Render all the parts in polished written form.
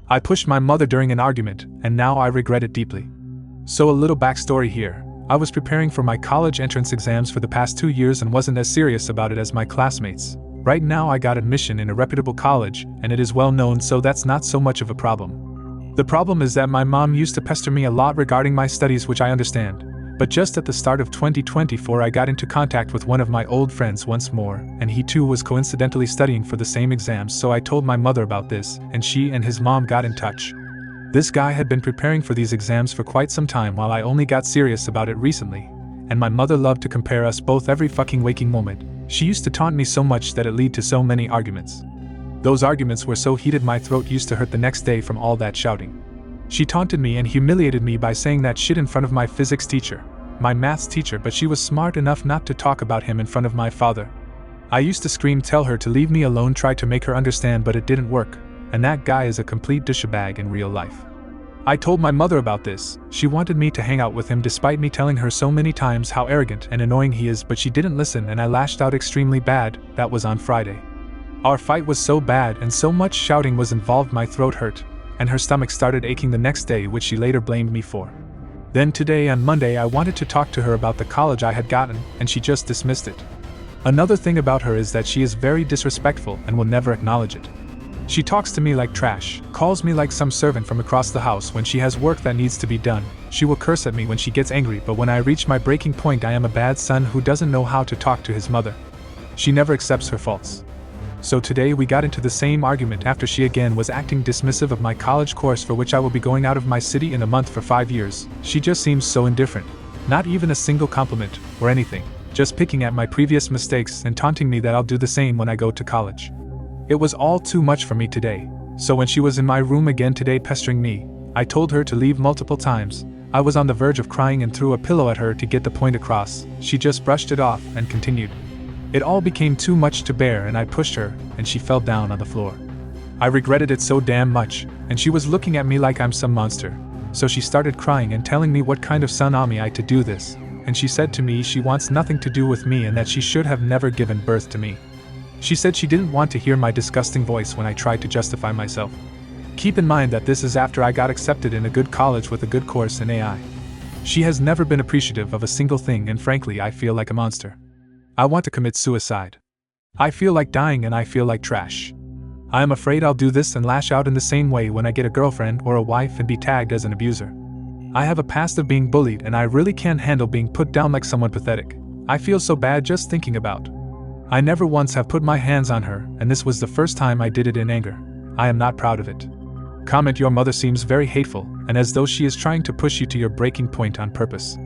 I pushed my mother during an argument, and now I regret it deeply. So a little backstory here. I was preparing for my college entrance exams for the past 2 years and wasn't as serious about it as my classmates. Right now I got admission in a reputable college, and it is well known, so that's not so much of a problem. The problem is that my mom used to pester me a lot regarding my studies, which I understand. But just at the start of 2024 I got into contact with one of my old friends once more, and he too was coincidentally studying for the same exams, so I told my mother about this, and she and his mom got in touch. This guy had been preparing for these exams for quite some time while I only got serious about it recently, and my mother loved to compare us both every fucking waking moment. She used to taunt me so much that it led to so many arguments. Those arguments were so heated my throat used to hurt the next day from all that shouting. She taunted me and humiliated me by saying that shit in front of my physics teacher, my maths teacher, but she was smart enough not to talk about him in front of my father. I used to scream, tell her to leave me alone, try to make her understand, but it didn't work, and that guy is a complete douchebag in real life. I told my mother about this. She wanted me to hang out with him despite me telling her so many times how arrogant and annoying he is, but she didn't listen and I lashed out extremely bad. That was on Friday. Our fight was so bad and so much shouting was involved my throat hurt, and her stomach started aching the next day, which she later blamed me for. Then today on Monday I wanted to talk to her about the college I had gotten, and she just dismissed it. Another thing about her is that she is very disrespectful and will never acknowledge it. She talks to me like trash, calls me like some servant from across the house when she has work that needs to be done. She will curse at me when she gets angry, but when I reach my breaking point I am a bad son who doesn't know how to talk to his mother. She never accepts her faults. So today we got into the same argument after she again was acting dismissive of my college course for which I will be going out of my city in a month for 5 years. She just seems so indifferent. Not even a single compliment or anything, just picking at my previous mistakes and taunting me that I'll do the same when I go to college. It was all too much for me today, so when she was in my room again today pestering me, I told her to leave multiple times. I was on the verge of crying and threw a pillow at her to get the point across. She just brushed it off and continued. It all became too much to bear and I pushed her, and she fell down on the floor. I regretted it so damn much, and she was looking at me like I'm some monster. So she started crying and telling me what kind of son am I to do this, and she said to me she wants nothing to do with me and that she should have never given birth to me. She said she didn't want to hear my disgusting voice when I tried to justify myself. Keep in mind that this is after I got accepted in a good college with a good course in AI. She has never been appreciative of a single thing, and frankly I feel like a monster. I want to commit suicide. I feel like dying and I feel like trash. I am afraid I'll do this and lash out in the same way when I get a girlfriend or a wife and be tagged as an abuser. I have a past of being bullied and I really can't handle being put down like someone pathetic. I feel so bad just thinking about. I never once have put my hands on her, and this was the first time I did it in anger. I am not proud of it. Comment: your mother seems very hateful, and as though she is trying to push you to your breaking point on purpose.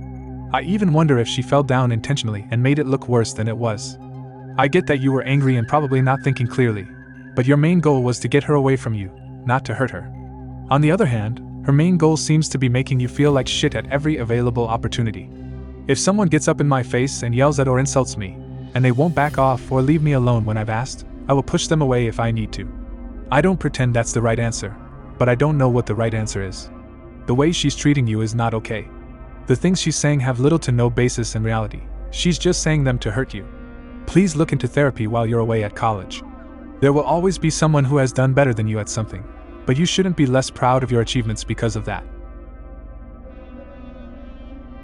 I even wonder if she fell down intentionally and made it look worse than it was. I get that you were angry and probably not thinking clearly, but your main goal was to get her away from you, not to hurt her. On the other hand, her main goal seems to be making you feel like shit at every available opportunity. If someone gets up in my face and yells at or insults me, and they won't back off or leave me alone when I've asked, I will push them away if I need to. I don't pretend that's the right answer, but I don't know what the right answer is. The way she's treating you is not okay. The things she's saying have little to no basis in reality. She's just saying them to hurt you. Please look into therapy while you're away at college. There will always be someone who has done better than you at something, but you shouldn't be less proud of your achievements because of that.